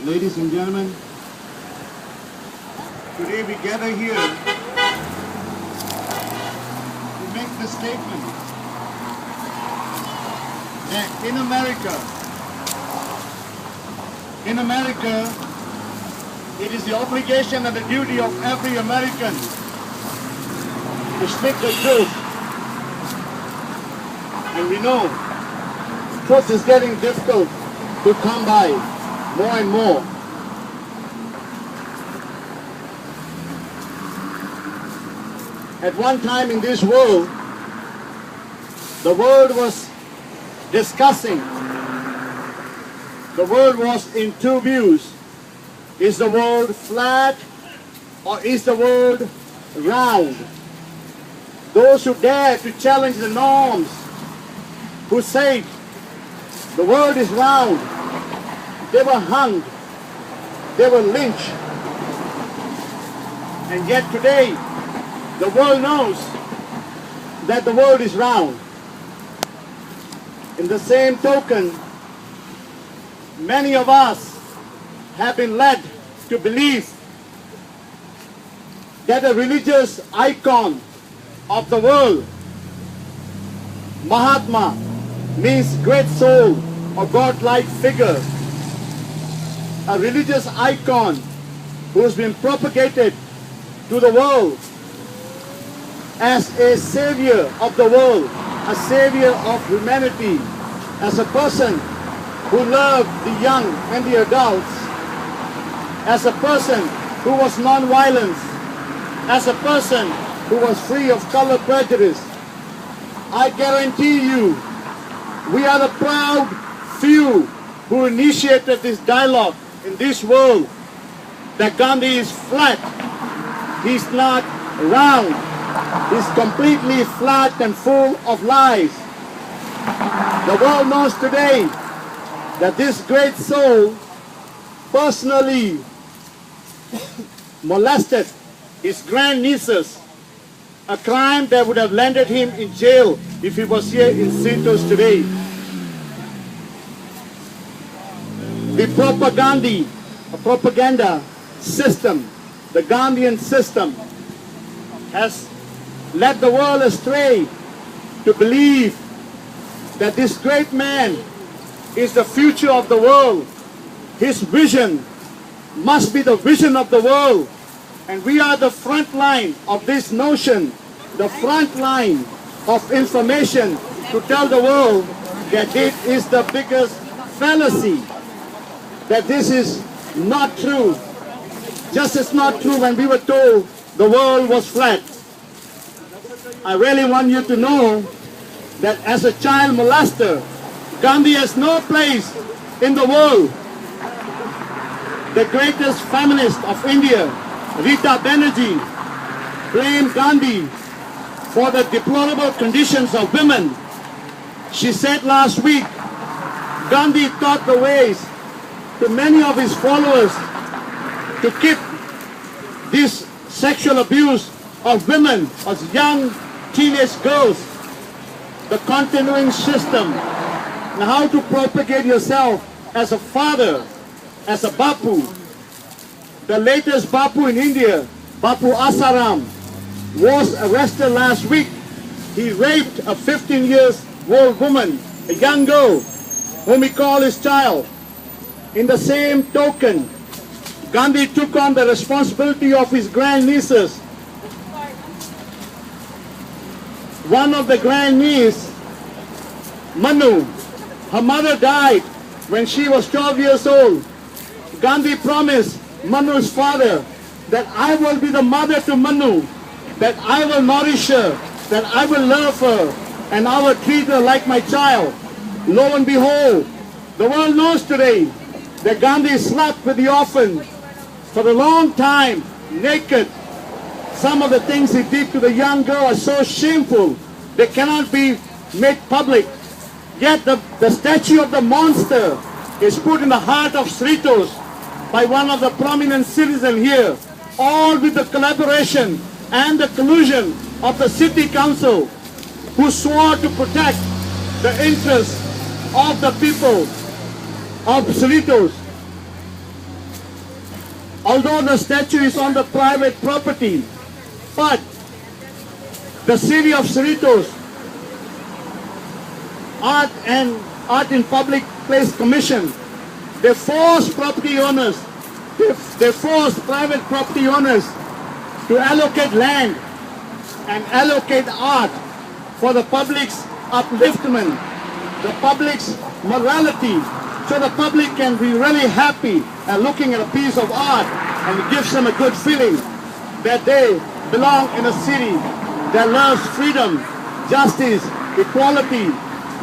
Ladies and gentlemen, today we gather here to make the statement that in America, it is the obligation and the duty of every American to speak the truth. And we know truth is getting difficult to come by more and more. At one time in this world, the world was discussing, the world was in two views. Is the world flat or is the world round? Those who dare to challenge the norms, who say the world is round, they were hung, they were lynched. And yet today, the world knows that the world is round. In the same token, many of us have been led to believe that a religious icon of the world, Mahatma, means great soul or godlike figure. A religious icon who has been propagated to the world as a savior of the world, a savior of humanity, as a person who loved the young and the adults, as a person who was non-violent, as a person who was free of color prejudice. I guarantee you, we are the proud few who initiated this dialogue in this world that Gandhi is flat. He's not round. He's completely flat and full of lies. The world knows today that this great soul personally molested his grandnieces, a crime that would have landed him in jail if he was here in Cerritos today. The propaganda system, the Gandhian system, has led the world astray to believe that this great man is the future of the world. His vision must be the vision of the world. And we are the front line of this notion, the front line of information to tell the world that it is the biggest fallacy, that this is not true. Just as not true when we were told the world was flat. I really want you to know that as a child molester, Gandhi has no place in the world. The greatest feminist of India, Rita Banerjee, blamed Gandhi for the deplorable conditions of women. She said last week, Gandhi taught the ways to many of his followers to keep this sexual abuse of women, as young teenage girls, the continuing system, and how to propagate yourself as a father, as a Bapu. The latest Bapu in India, Bapu Asaram, was arrested last week. He raped a 15-year-old woman, a young girl, whom he called his child. In the same token, Gandhi took on the responsibility of his grandnieces. One of the grandniece, Manu, her mother died when she was 12 years old. Gandhi promised Manu's father that I will be the mother to Manu, that I will nourish her, that I will love her, and I will treat her like my child. Lo and behold, the world knows today that Gandhi slept with the orphan for a long time, naked. Some of the things he did to the young girl are so shameful, they cannot be made public. Yet the statue of the monster is put in the heart of Cerritos by one of the prominent citizens here, all with the collaboration and the collusion of the city council, who swore to protect the interests of the people of Cerritos. although the statue is on the private property, but the city of Cerritos Art in Public Place Commission, they force property owners, they force private property owners to allocate land and allocate art for the public's upliftment, the public's morality, so the public can be really happy at looking at a piece of art, and it gives them a good feeling that they belong in a city that loves freedom, justice, equality,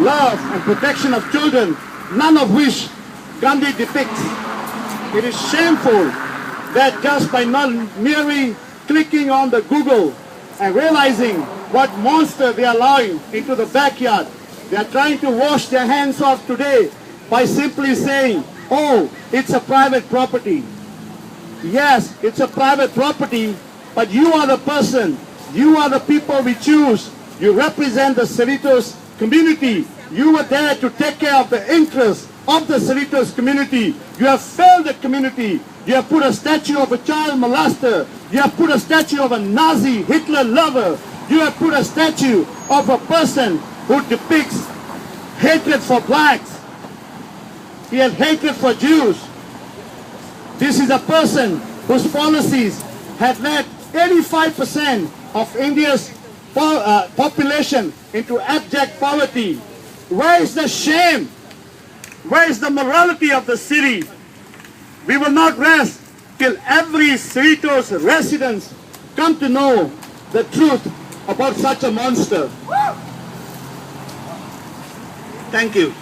love and protection of children, none of which Gandhi depicts. It is shameful that just by not merely clicking on the Google and realizing what monster they are allowing into the backyard, they are trying to wash their hands off today by simply saying, oh, it's a private property. Yes, it's a private property, but you are the person, you are the people we choose. You represent the Cerritos community. You were there to take care of the interests of the Cerritos community. You have failed the community. You have put a statue of a child molester. You have put a statue of a Nazi Hitler lover. You have put a statue of a person who depicts hatred for blacks. He has hatred for Jews. This is a person whose policies had led 85% of India's population into abject poverty. Where is the shame? Where is the morality of the city? We will not rest till every Cerritos resident come to know the truth about such a monster. Thank you.